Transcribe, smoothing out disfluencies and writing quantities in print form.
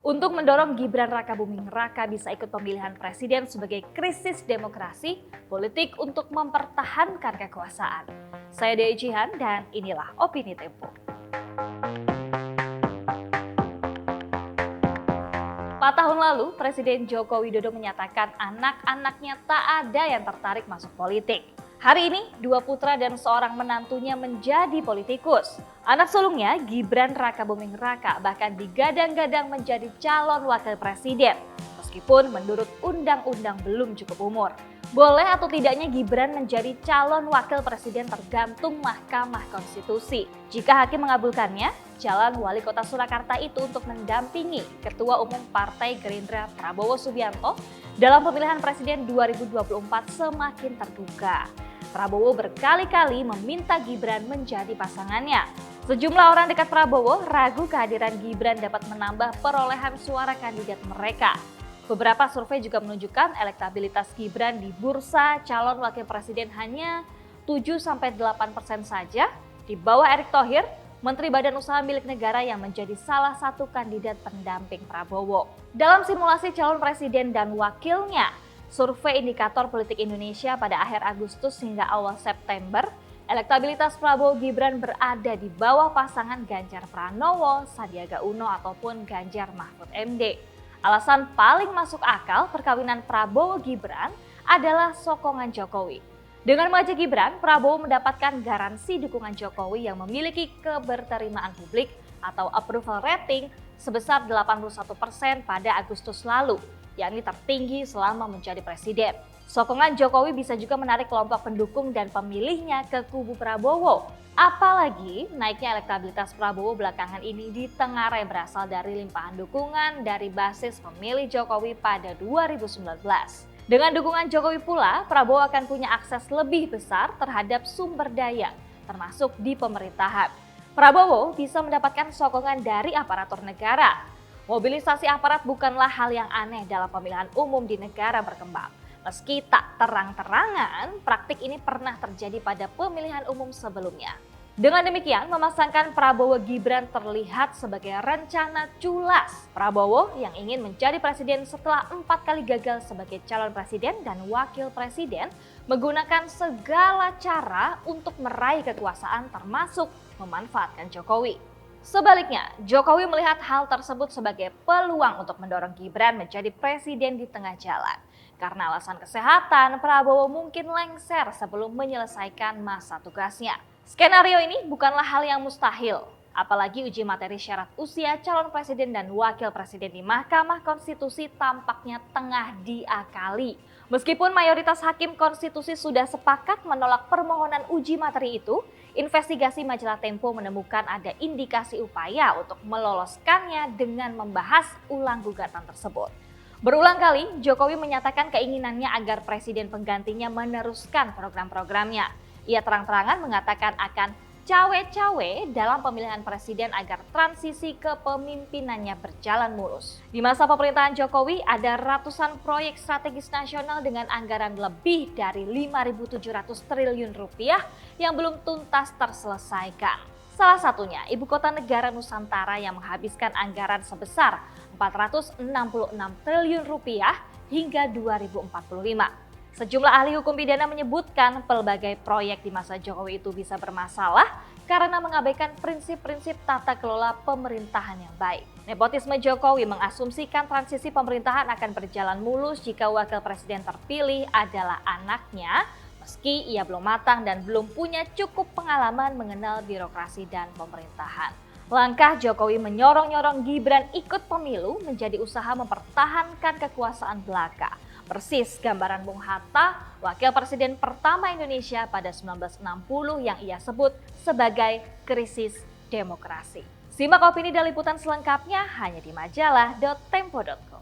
Untuk mendorong Gibran Rakabuming Raka bisa ikut pemilihan presiden sebagai krisis demokrasi politik untuk mempertahankan kekuasaan. Saya Dea Jihan dan inilah Opini Tempo. 4 tahun lalu, Presiden Joko Widodo menyatakan anak-anaknya tak ada yang tertarik masuk politik. Hari ini, 2 putra dan seorang menantunya menjadi politikus. Anak sulungnya, Gibran Rakabuming Raka, bahkan digadang-gadang menjadi calon wakil presiden. Meskipun menurut undang-undang belum cukup umur. Boleh atau tidaknya Gibran menjadi calon wakil presiden tergantung Mahkamah Konstitusi. Jika hakim mengabulkannya, jalan wali kota Surakarta itu untuk mendampingi Ketua Umum Partai Gerindra Prabowo Subianto dalam pemilihan presiden 2024 semakin terbuka. Prabowo berkali-kali meminta Gibran menjadi pasangannya. Sejumlah orang dekat Prabowo ragu kehadiran Gibran dapat menambah perolehan suara kandidat mereka. Beberapa survei juga menunjukkan elektabilitas Gibran di bursa calon wakil presiden hanya 7-8% saja, di bawah Erick Thohir, Menteri Badan Usaha Milik Negara yang menjadi salah satu kandidat pendamping Prabowo. Dalam simulasi calon presiden dan wakilnya, survei indikator politik Indonesia pada akhir Agustus hingga awal September, elektabilitas Prabowo Gibran berada di bawah pasangan Ganjar Pranowo, Sandiaga Uno ataupun Ganjar Mahfud MD. Alasan paling masuk akal perkawinan Prabowo Gibran adalah sokongan Jokowi. Dengan mengajak Gibran, Prabowo mendapatkan garansi dukungan Jokowi yang memiliki keberterimaan publik atau approval rating sebesar 81% pada Agustus lalu, yakni tertinggi selama menjadi presiden. Sokongan Jokowi bisa juga menarik kelompok pendukung dan pemilihnya ke kubu Prabowo. Apalagi naiknya elektabilitas Prabowo belakangan ini ditengarai berasal dari limpahan dukungan dari basis pemilih Jokowi pada 2019. Dengan dukungan Jokowi pula, Prabowo akan punya akses lebih besar terhadap sumber daya, termasuk di pemerintahan. Prabowo bisa mendapatkan sokongan dari aparatur negara. Mobilisasi aparat bukanlah hal yang aneh dalam pemilihan umum di negara berkembang. Meski tak terang-terangan, praktik ini pernah terjadi pada pemilihan umum sebelumnya. Dengan demikian, memasangkan Prabowo Gibran terlihat sebagai rencana culas. Prabowo yang ingin menjadi presiden setelah 4 kali gagal sebagai calon presiden dan wakil presiden menggunakan segala cara untuk meraih kekuasaan termasuk memanfaatkan Jokowi. Sebaliknya, Jokowi melihat hal tersebut sebagai peluang untuk mendorong Gibran menjadi presiden di tengah jalan. Karena alasan kesehatan, Prabowo mungkin lengser sebelum menyelesaikan masa tugasnya. Skenario ini bukanlah hal yang mustahil, apalagi uji materi syarat usia calon presiden dan wakil presiden di Mahkamah Konstitusi tampaknya tengah diakali. Meskipun mayoritas hakim konstitusi sudah sepakat menolak permohonan uji materi itu, investigasi majalah Tempo menemukan ada indikasi upaya untuk meloloskannya dengan membahas ulang gugatan tersebut. Berulang kali, Jokowi menyatakan keinginannya agar presiden penggantinya meneruskan program-programnya. Ia terang-terangan mengatakan akan cawe-cawe dalam pemilihan presiden agar transisi kepemimpinannya berjalan mulus. Di masa pemerintahan Jokowi ada ratusan proyek strategis nasional dengan anggaran lebih dari 5.700 triliun rupiah yang belum tuntas terselesaikan. Salah satunya ibu kota negara Nusantara yang menghabiskan anggaran sebesar 466 triliun rupiah hingga 2045. Sejumlah ahli hukum pidana menyebutkan pelbagai proyek di masa Jokowi itu bisa bermasalah karena mengabaikan prinsip-prinsip tata kelola pemerintahan yang baik. Nepotisme Jokowi mengasumsikan transisi pemerintahan akan berjalan mulus jika wakil presiden terpilih adalah anaknya, meski ia belum matang dan belum punya cukup pengalaman mengenal birokrasi dan pemerintahan. Langkah Jokowi menyorong-nyorong Gibran ikut pemilu menjadi usaha mempertahankan kekuasaan belaka. Persis gambaran Bung Hatta, wakil presiden pertama Indonesia pada 1960 yang ia sebut sebagai krisis demokrasi. Simak opini dan liputan selengkapnya hanya di majalah.tempo.com.